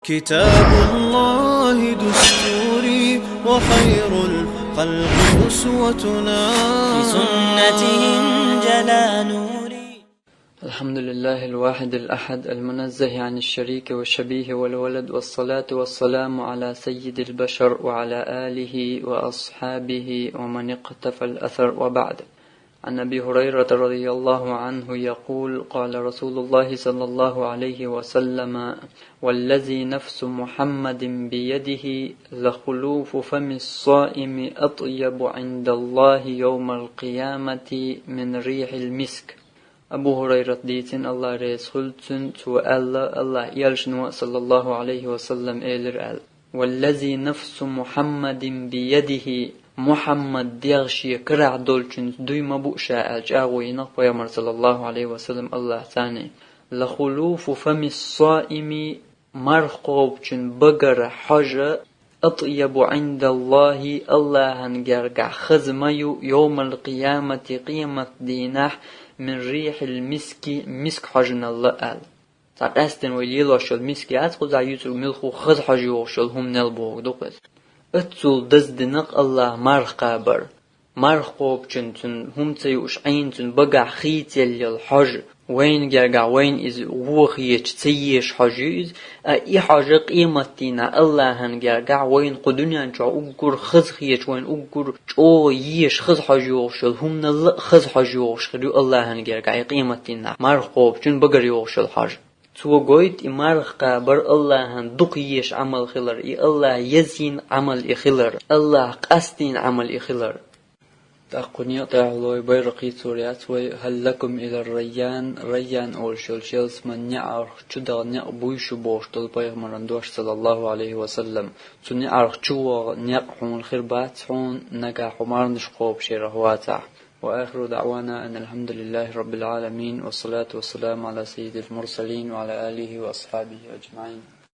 كتاب الله دستوري وخير الخلق أسوتنا في سنته انجلى نوري. الحمد لله الواحد الأحد المنزه عن الشريك والشبيه والولد، والصلاة والسلام على سيد البشر وعلى آله وأصحابه ومن اقتفى الأثر، وبعد. عن أبي هريرة رضي الله عنه يقول: قال رسول الله صلى الله عليه وسلم: والذي نفس محمد بيده لخلوف فم الصائم أطيب عند الله يوم القيامة من ريح المسك. أبو هريرة ديتن الله رسولتن تو الله يلشنو صلى الله عليه وسلم إلر والذي نفس محمد بيده محمد ديغشي كرع دولشن دوي مبوشا أجاوينق ويمر صلى الله عليه وسلم الله ثاني لخلوف فم الصائم مرخوبشن بقر حاجة أطيب عند الله هنجرقع خزميو يوم القيامة قيمة دينح من ريح المسك مسك حاجنا الله قال تعقستن ويليلو شل مسك أتقو زعيوتو ملخو خز حاجيو شل هم نلبوغ دوقس اتسول دزدنق الله مرقابر مرقوب چنتن هم تيوش عينتن بقع خيتل الحاج وين جرقع وين إز وخيش تيش حاجيز اي حاجة قيمتنا الله هنجرقع وين قدنيا انشا اقر خز خيش وين اقر او يش خز حاجيوشل هم نل خز حاجيوشل الله هنجرقع قيمتنا مرقوب چن بقر يوشل حاج تو قويت إمارخ بر الله هن دقيش عمل خلر الله يزين عمل إخلر الله قستين عمل إخلر تأقني تعالوا بيرقي سوريات وهل لكم إلى ريان أول شلشلس من نعرخ شدا نعبويش بوشتل بيغمران دوش صلى الله عليه وسلم تو نعرخ شوا نعقون الخربات حون نقا حمارنش قوب شيرهواتا. وآخر دعوانا أن الحمد لله رب العالمين، والصلاة والسلام على سيد المرسلين وعلى آله وأصحابه أجمعين.